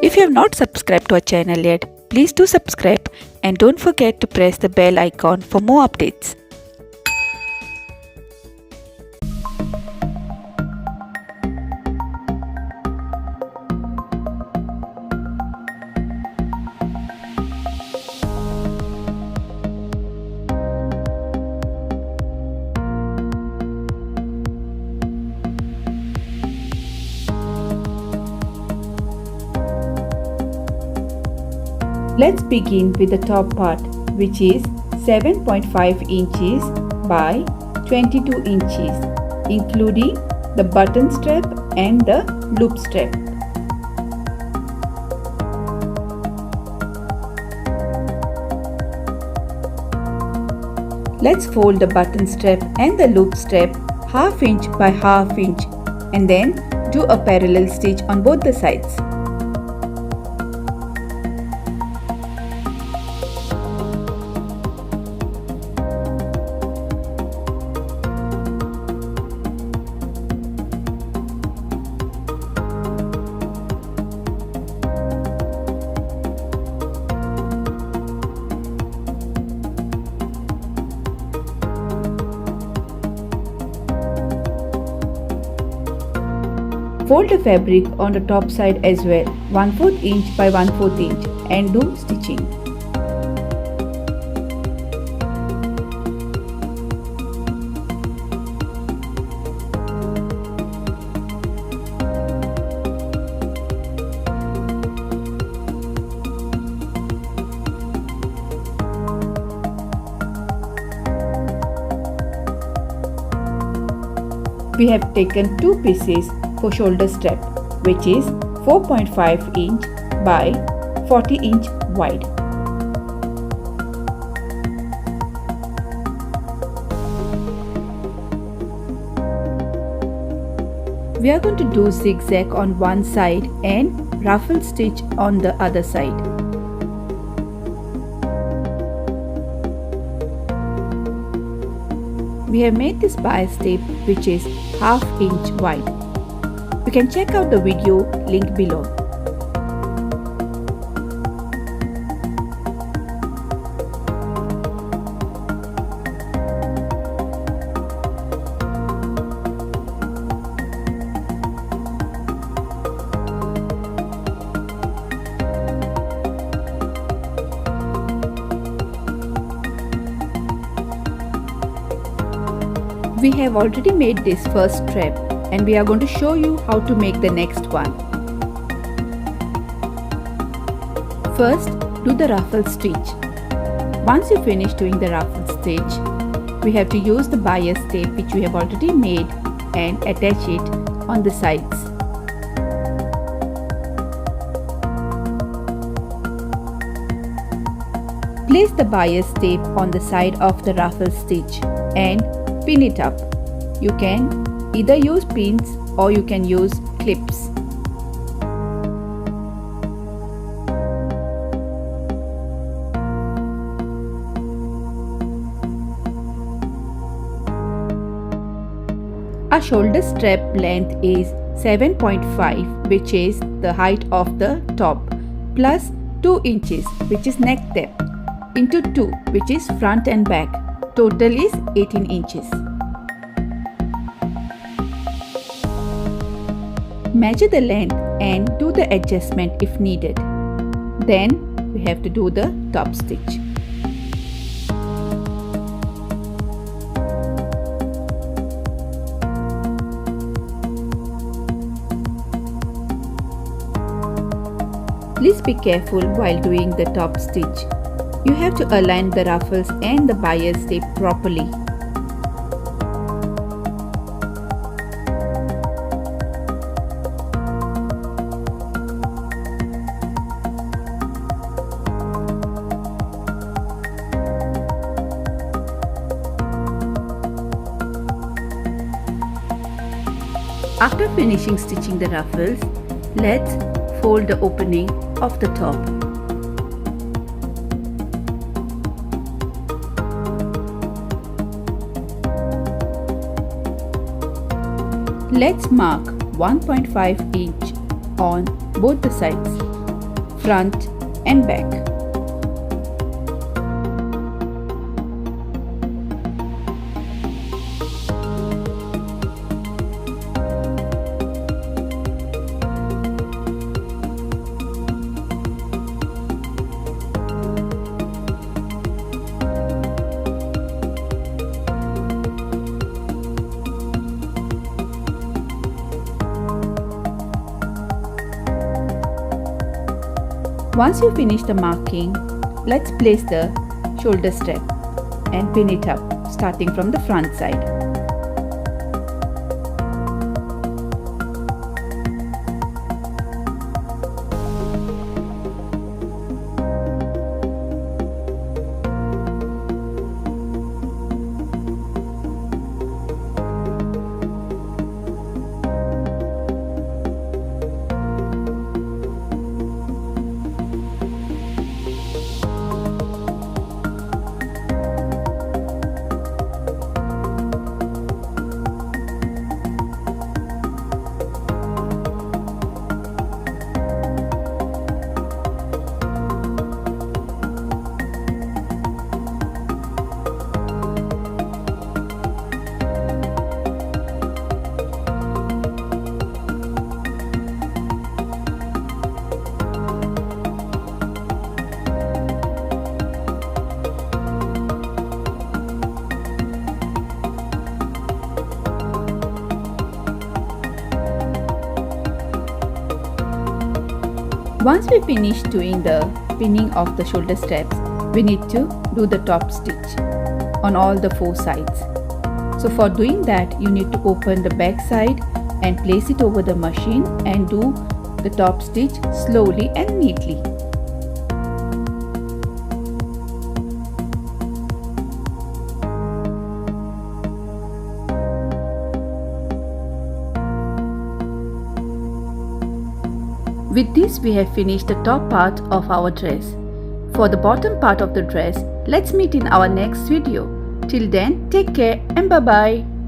If you have not subscribed to our channel yet, please do subscribe and don't forget to press the bell icon for more updates. Let's begin with the top part, which is 7.5 inches by 22 inches, including the button strap and the loop strap. Let's fold the button strap and the loop strap half inch by half inch and then do a parallel stitch on both the sides. Fold the fabric on the top side as well, 1/4 inch by 1/4 inch, and do stitching. We have taken two pieces for shoulder strap, which is 4.5 inch by 40 inch wide. We are going to do zigzag on one side and ruffle stitch on the other side. We have made this bias tape, which is half inch wide. You can check out the video link below. We have already made this first strap and we are going to show you how to make the next one. First, do the ruffle stitch. Once you finish doing the ruffle stitch, we have to use the bias tape which we have already made and attach it on the sides. Place the bias tape on the side of the ruffle stitch and pin it up. You can either use pins or you can use clips. Our shoulder strap length is 7.5, which is the height of the top, plus 2 inches, which is neck depth, into 2, which is front and back. Total is 18 inches. Measure the length and do the adjustment if needed. Then we have to do the top stitch. Please be careful while doing the top stitch. You have to align the ruffles and the bias tape properly. After finishing stitching the ruffles, let's fold the opening of the top. Let's mark 1.5 inch on both the sides. front and back. Once you finish the marking, let's place the shoulder strap and pin it up, starting from the front side. Once we finish doing the pinning of the shoulder straps, we need to do the top stitch on all the 4 sides. So for doing that, you need to open the back side and place it over the machine and do the top stitch slowly and neatly. With this, we have finished the top part of our dress. For the bottom part of the dress, let's meet in our next video. Till then, take care and bye-bye.